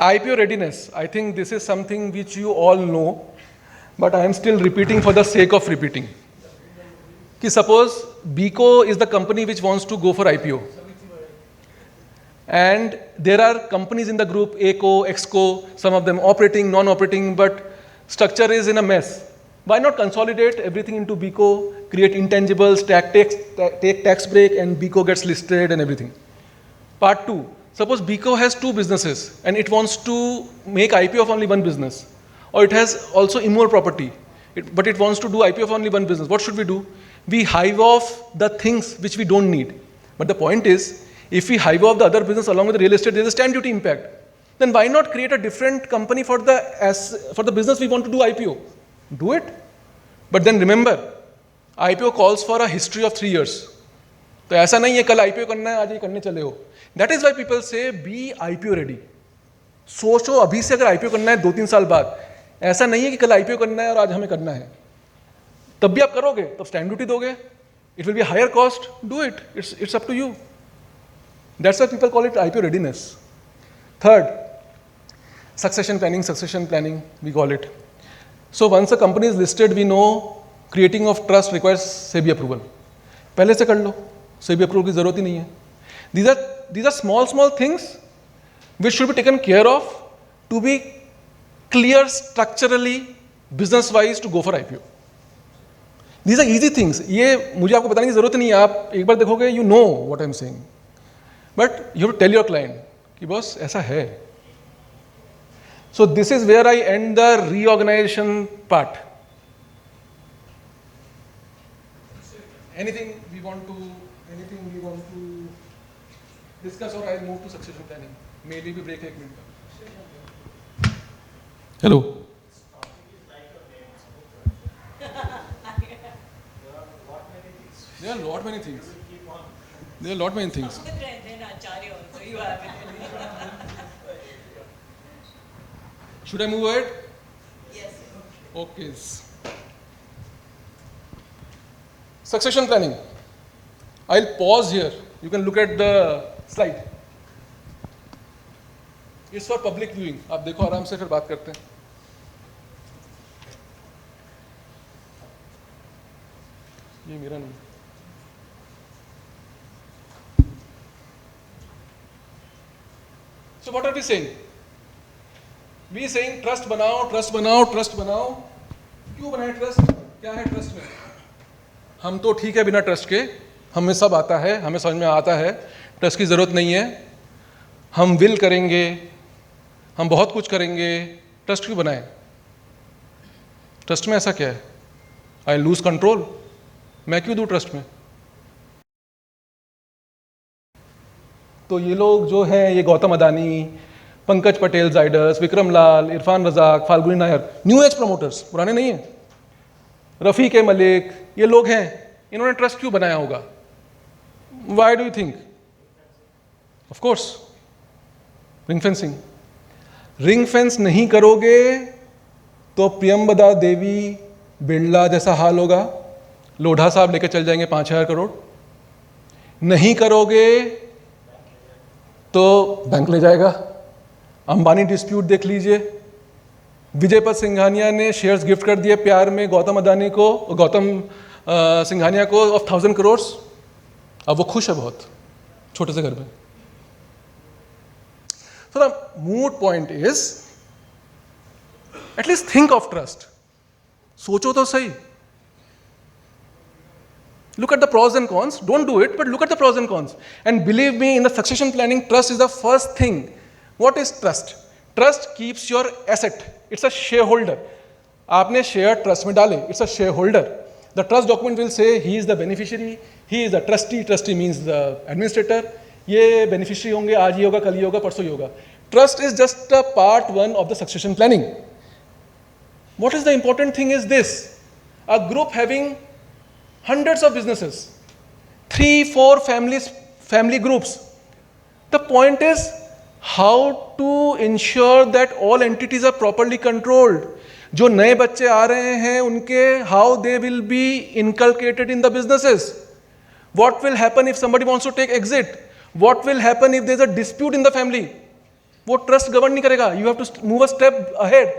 IPO readiness. I think this is something which you all know, but I am still repeating for the sake of repeating. Ki suppose BICO is the company which wants to go for IPO. And there are companies in the group, ACO, EXCO, some of them operating, non-operating, but structure is in a mess. Why not consolidate everything into BICO, create intangibles, take tax break, and BICO gets listed and everything. Part 2. Suppose BICO has two businesses and it wants to make IPO of only one business, or it has also immovable property, but it wants to do IPO of only one business. What should we do? We hive off the things which we don't need. But the point is, if we hive off the other business along with the real estate, there is a stamp duty impact. Then why not create a different company for the business we want to do IPO? Do it. But then remember, IPO calls for a history of 3 years. तो ऐसा नहीं है कल IPO करना है आज ही करने चले हो. That is why people say be IPO ready. सोचो अभी से अगर IPO करना है 2-3 साल बाद, ऐसा नहीं है कि कल IPO करना है और आज हमें करना है. तब भी आप करोगे, तब स्टैम्प ड्यूटी दोगे, it will be a higher cost, do it. It's up to you. That's why people call it IPO readiness. Third, succession planning, we call it. So once a company is listed, we know creating of trust requires SEBI approval. पहले से कर लो, SEBI approval की जरूरत ही नहीं है. These are small things which should be taken care of to be clear structurally, business wise to go for IPO. These are easy things. ये मुझे आपको बताने की जरूरत नहीं है, आप एक बार देखोगे, you know what I'm saying. But you have to tell your client कि बॉस ऐसा है. So this is where I end the reorganization part. Anything we want to discuss, or I'll move to succession planning. Maybe we break 1 minute. Hello. There are lot many things. Then Acharya also, you have it. Should I move ahead? Yes. Okay. Succession planning. I'll pause here. You can look at the slide. It's for public viewing. आप देखो आराम से, फिर बात करते हैं. ये मेरा नहीं. So what are we saying? We saying trust बनाओ. क्यों बनाए ट्रस्ट? क्या है ट्रस्ट में? हम तो ठीक है बिना ट्रस्ट के, हमें सब आता है, हमें समझ में आता है, ट्रस्ट की ज़रूरत नहीं है. हम विल करेंगे, हम बहुत कुछ करेंगे, ट्रस्ट क्यों बनाए? ट्रस्ट में ऐसा क्या है? आई लूज कंट्रोल, मैं क्यों दूँ ट्रस्ट में? तो ये लोग जो हैं, ये Gautam Adani, Pankaj Patel Zydus, Vikram Lal, Irfan Razack, Falguni Nayar, new age promoters, पुराने नहीं हैं, रफीक मलिक, ये लोग हैं, इन्होंने ट्रस्ट क्यों बनाया होगा? Why do you think? Of course ring fencing. Ring fence नहीं करोगे तो प्रियंबदा देवी बिरला जैसा हाल होगा, लोढ़ा साहब लेकर चल जाएंगे 5,000 करोड़। नहीं करोगे तो बैंक ले जाएगा। अंबानी डिस्प्यूट देख लीजिए, विजय पथ सिंघानिया ने शेयर्स गिफ्ट कर दिए प्यार में गौतम अदानी को, गौतम सिंघानिया को ऑफ 1,000 करोड़। अब वो खुश है बहुत, छोटे से घर में। So the moot point is, at least think of trust. सोचो तो सही. Look at the pros and cons. Don't do it, but look at the pros and cons. And believe me, in the succession planning, trust is the first thing. What is trust? Trust keeps your asset. It's a shareholder. आपने share trust में डाले. It's a shareholder. The trust document will say he is the beneficiary, he is the trustee. Trustee means the administrator. ये beneficiary होंगे, आज ये होगा, कल ये होगा, परसों ये होगा. Trust is just a part one of the succession planning. What is the important thing is this: a group having hundreds of businesses, 3-4 family groups. The point is how to ensure that all entities are properly controlled. जो नए बच्चे आ रहे हैं उनके how they will be inculcated in the businesses. What will happen if somebody wants to take exit? What will happen if there is a dispute in the family? वो trust govern नहीं करेगा. You have to move a step ahead,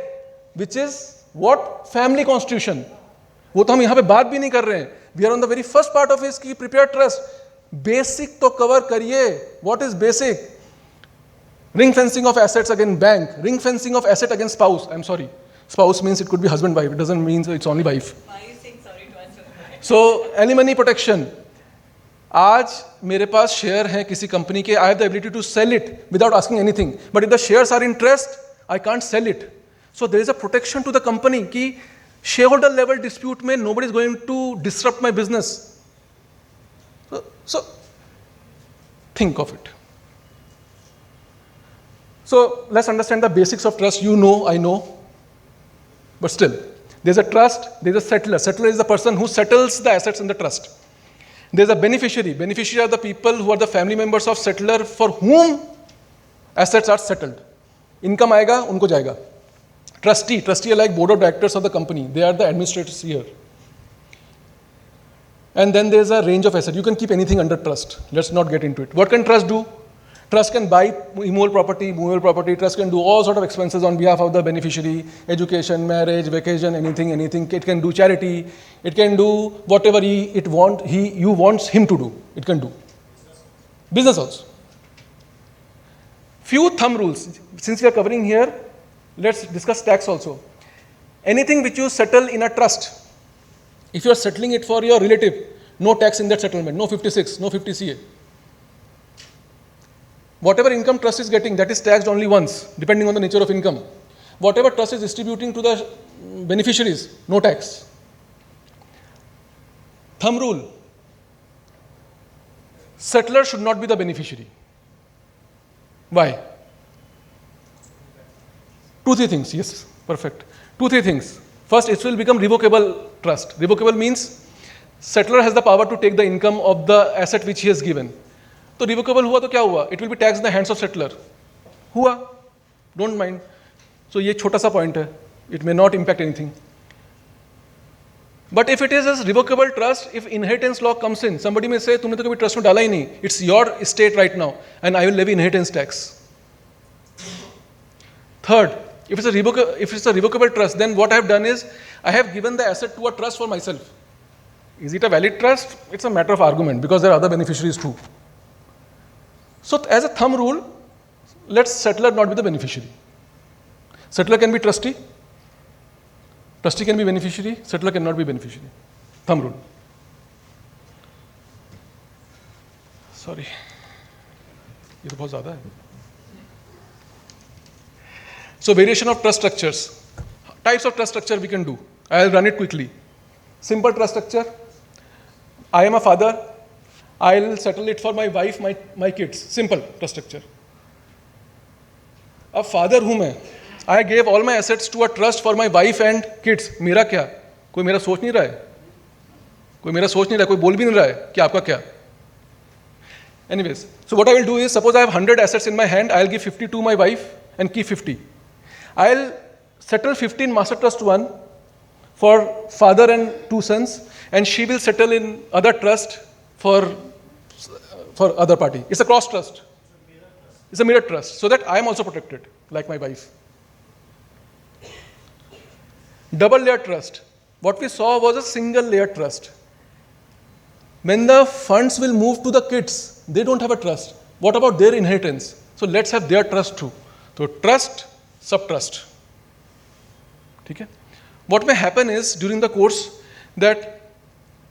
which is what? Family constitution. वो तो हम यहाँ पे बात भी नहीं कर रहे हैं. We are on the very first part of his की prepare trust. Basic तो cover करिए. What is basic? Ring fencing of assets against bank. Ring fencing of asset against spouse. I'm sorry. Spouse means it could be husband wife. It doesn't mean it's only wife. Why are you saying sorry to answer that? So alimony protection. आज मेरे पास share हैं किसी company के, I have the ability to sell it without asking anything, but if the shares are in trust I can't sell it. So there is a protection to the company कि share holder level dispute में nobody is going to disrupt my business. So think of it. So let's understand the basics of trust. You know, I know, but still there is a trust, there is a settler. Settler is the person who settles the assets in the trust. There is a beneficiary. Beneficiary are the people who are the family members of settler for whom assets are settled. Income आएगा, उनको जाएगा. Trustee. Trustee are like board of directors of the company. They are the administrators here. And then there is a range of assets. You can keep anything under trust. Let's not get into it. What can trust do? Trust can buy immovable property, movable property. Trust can do all sort of expenses on behalf of the beneficiary, education, marriage, vacation, anything. It can do charity. It can do whatever you wants him to do. It can do. Business also. Few thumb rules. Since we are covering here, let's discuss tax also. Anything which you settle in a trust, if you are settling it for your relative, no tax in that settlement, no 56, no 50CA. Whatever income trust is getting, that is taxed only once, depending on the nature of income. Whatever trust is distributing to the beneficiaries, no tax. Thumb rule: settler should not be the beneficiary. Why? 2-3 things. Yes, perfect. 2-3 things. First, it will become revocable trust. Revocable means settler has the power to take the income of the asset which he has given. तो revocable हुआ तो क्या हुआ? It will be tax in the hands of settler. हुआ, don't mind. सो ये छोटा सा पॉइंट है. It may not impact anything. But if it is a revocable trust, if inheritance law comes in, somebody में से तुमने तो कभी ट्रस्ट में डाला ही नहीं, it's your estate right now and I will levy inheritance tax. Third, if it's a revocable trust, then what I have done is I have given the asset to a trust for myself. Is it a valid trust? It's a matter of argument because there are other beneficiaries too. So as a thumb rule, let settler not be the beneficiary. Settler can be trustee. Trustee can be beneficiary. Settler cannot be beneficiary. Thumb rule. Sorry. ये तो बहुत ज़्यादा है. So variation of trust structures. Types of trust structure we can do. I'll run it quickly. Simple trust structure. I am a father. I'll settle it for my wife, my kids. Simple trust structure. अब father हूं मैं, I gave all my assets to a trust for my wife and kids. मेरा क्या? कोई मेरा सोच नहीं रहा है, कोई मेरा सोच नहीं रहा है, कोई बोल भी नहीं रहा है कि आपका क्या. Anyways, so what I will do is, suppose I have 100 assets in my hand, I'll give 50 to my wife and keep 50. I'll settle 15 master trust 1 for father and 2 sons, and she will settle in other trust for other party. It's a cross trust. It's a mirror trust, so that I am also protected, like my wife. Double layer trust. What we saw was a single layer trust. When the funds will move to the kids, they don't have a trust. What about their inheritance? So let's have their trust too. So trust, sub-trust. Okay? What may happen is, during the course, that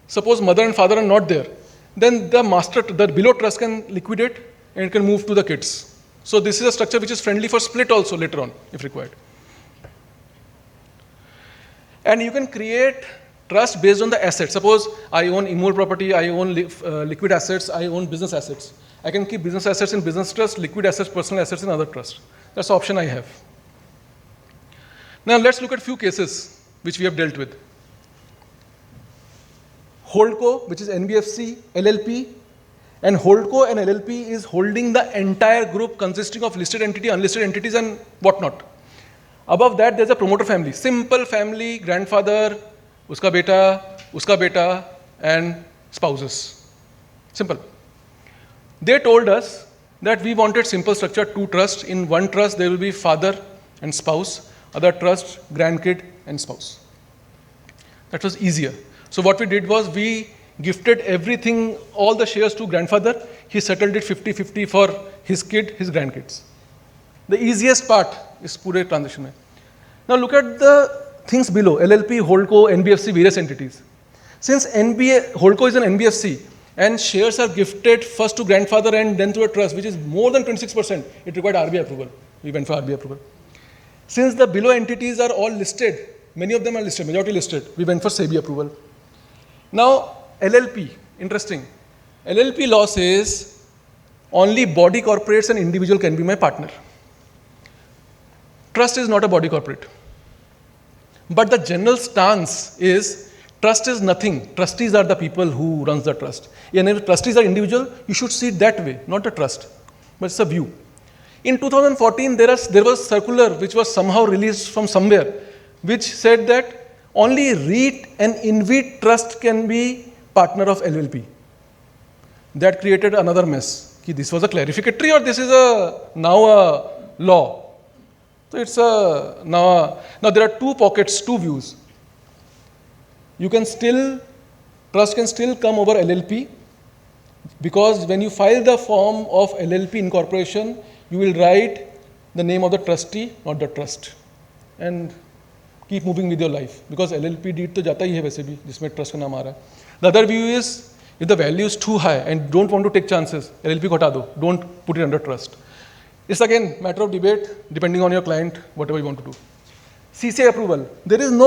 suppose mother and father are not there, then the below trust can liquidate and it can move to the kids. So this is a structure which is friendly for split also later on, if required. And you can create trust based on the assets. Suppose I own immovable property, I own liquid assets, I own business assets. I can keep business assets in business trust, liquid assets, personal assets in other trust. That's the option I have. Now let's look at few cases which we have dealt with. Holdco, which is NBFC, LLP, and Holdco and LLP is holding the entire group consisting of listed entity, unlisted entities and whatnot. Above that, there's a promoter family, simple family, grandfather, uska beta, and spouses. Simple. They told us that we wanted simple structure, 2 trusts. In one trust, there will be father and spouse, other trust, grandkid and spouse. That was easier. So what we did was we gifted everything, all the shares to grandfather. He settled it 50-50 for his kid, his grandkids. The easiest part is pure transition. Now look at the things below, LLP, Holdco, NBFC, various entities. Since Holdco is an NBFC and shares are gifted first to grandfather and then to a trust, which is more than 26%, it required RBI approval. We went for RBI approval. Since the below entities are all listed, many of them are listed, majority listed, we went for SEBI approval. Now, LLP, interesting. LLP law says only body corporates and individual can be my partner. Trust is not a body corporate. But the general stance is trust is nothing. Trustees are the people who runs the trust. And if trustees are individual, you should see it that way, not a trust. But it's a view. In 2014, there was circular which was somehow released from somewhere, which said that only REIT and InvIT trust can be partner of LLP. That created another mess. This was a clarificatory or this is now a law. So it's now there are 2 pockets, 2 views. You can still, trust can still come over LLP, because when you file the form of LLP incorporation, you will write the name of the trustee, not the trust, and keep moving with your life, because LLP deed to jata hi hai वैसे भी, जिसमें trust का नाम आ रहा है. The other view is, if the value is too high and don't want to take chances, LLP को हटा दो, don't put it under trust. It's again matter of debate, depending on your client, whatever you want to do. CCI approval.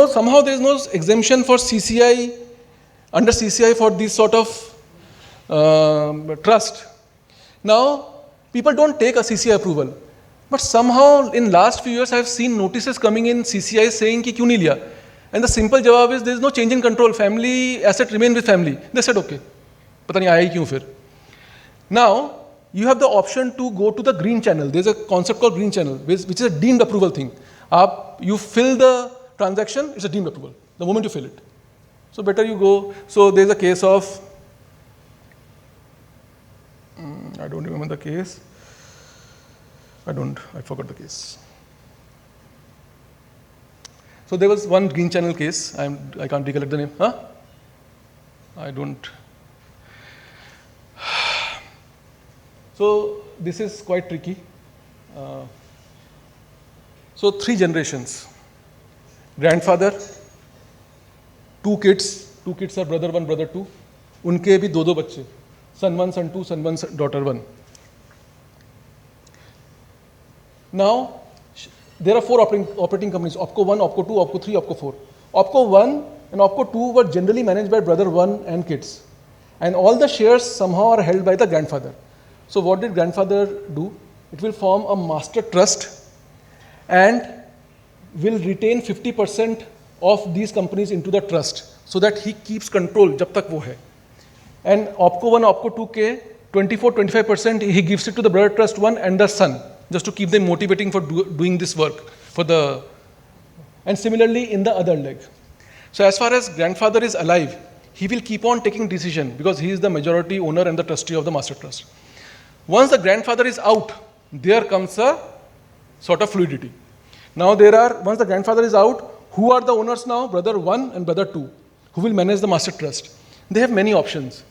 Somehow there is no exemption for CCI, under CCI for this sort of trust. Now, people don't take a CCI approval. But somehow in last few years I have seen notices coming in CCI saying ki kyun nahi liya? And the simple jawab is there is no change in control. Family asset remain with family. They said okay. Pata nahi aaya hi kyun fir. Now, you have the option to go to the green channel. There is a concept called green channel, which is a deemed approval thing. You fill the transaction, it's a deemed approval, the moment you fill it. So better you go. So there is a case of, I don't remember the case. I forgot the case. So there was one green channel case. I can't recollect the name. I don't. So this is quite tricky. So 3 generations. Grandfather, 2 kids are brother 1, brother 2. उनके भी 2 बच्चे. Son 1, son 2, son 1, daughter 1. Now, there are 4 operating companies, OPCO 1, OPCO 2, OPCO 3, OPCO 4. OPCO 1 and OPCO 2 were generally managed by brother 1 and kids. And all the shares somehow are held by the grandfather. So what did grandfather do? It will form a master trust and will retain 50% of these companies into the trust so that he keeps control जब तक वो है. And OPCO 1, OPCO 2 के 24-25% he gives it to the brother trust 1 and the son, just to keep them motivating for doing this work for the. And similarly in the other leg. So as far as grandfather is alive, he will keep on taking decision because he is the majority owner and the trustee of the master trust. Once the grandfather is out, there comes a sort of fluidity. Now once the grandfather is out, who are the owners now? Brother 1 and brother 2, who will manage the master trust. They have many options.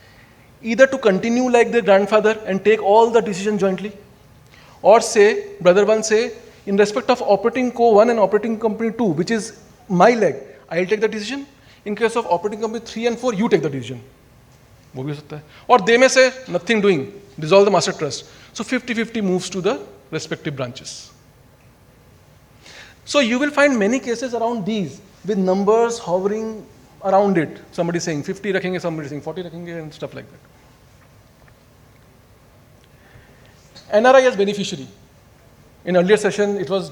Either to continue like their grandfather and take all the decision jointly, or say, brother 1 say, in respect of operating co 1 and operating company 2, which is my leg, I'll take the decision. In case of operating company 3 and 4, you take the decision. वो भी हो सकता है. और they may say, nothing doing, dissolve the master trust. So 50-50 moves to the respective branches. So you will find many cases around these with numbers hovering around it. Somebody saying 50 रखेंगे, somebody saying 40 रखेंगे, and stuff like that. NRI as beneficiary. In earlier session, it was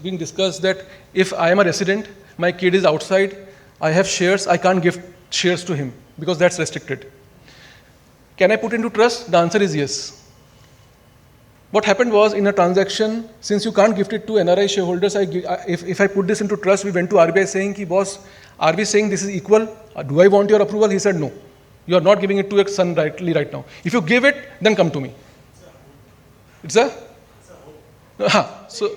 being discussed that if I am a resident, my kid is outside, I have shares, I can't give shares to him because that's restricted. Can I put into trust? The answer is yes. What happened was in a transaction, since you can't gift it to NRI shareholders, if I put this into trust, we went to RBI saying, ki, boss, are we saying this is equal? Do I want your approval? He said, no. You are not giving it to your son rightly right now. If you give it, then come to me. It's a? So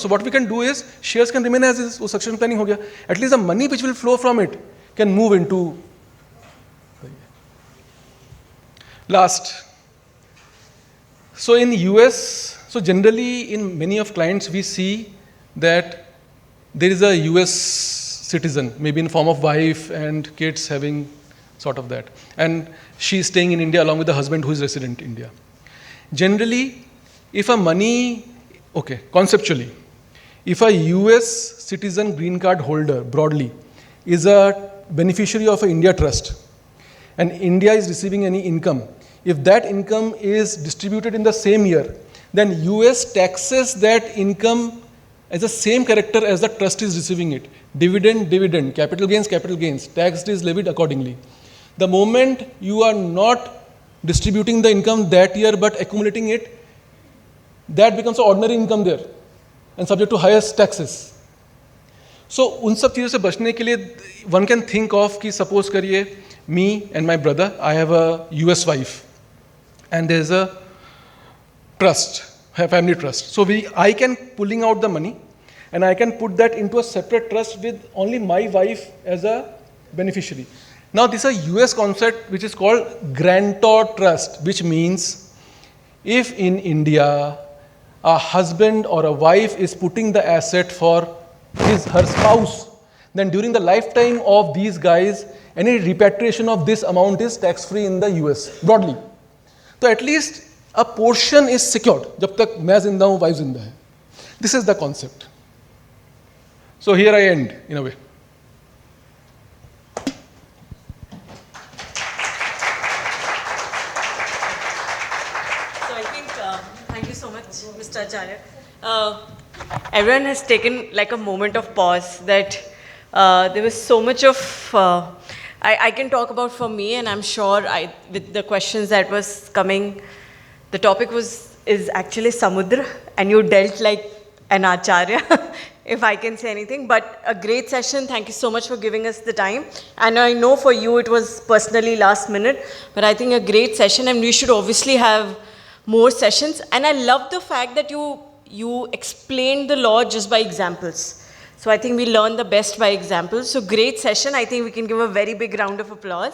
what we can do is, shares can remain as is, succession planning ho gaya. At least the money which will flow from it can move into. Last. So in US, so generally in many of clients we see that there is a US citizen, maybe in form of wife and kids having sort of that. And she is staying in India along with the husband who is resident in India. Generally, if a money, conceptually, if a US citizen green card holder broadly is a beneficiary of an India trust and India is receiving any income, if that income is distributed in the same year, then US taxes that income as the same character as the trust is receiving it. Dividend, capital gains, tax is levied accordingly. The moment you are not distributing the income that year but accumulating it, that becomes an ordinary income there and subject to highest taxes. So, उन सब चीज़ों से बचने के लिए one can think of कि suppose करिए me and my brother, I have a US wife and there is a trust, a family trust. So I can pulling out the money and I can put that into a separate trust with only my wife as a beneficiary. Now this is a US concept which is called grantor trust, which means if in India a husband or a wife is putting the asset for her spouse, then during the lifetime of these guys, any repatriation of this amount is tax-free in the US, broadly. So at least a portion is secured, जब तक मैं जिंदा हूँ, wife जिंदा है. This is the concept. So here I end, in a way. Thank you so much, Mr. Acharya. Everyone has taken like a moment of pause that there was so much of, I can talk about for me, and I'm sure with the questions that was coming, the topic is actually Samudra, and you dealt like an Acharya, if I can say anything. But a great session. Thank you so much for giving us the time. And I know for you it was personally last minute, but I think a great session, and we should obviously have more sessions. And I love the fact that you explained the law just by examples. So I think we learned the best by examples. So great session. I think we can give a very big round of applause.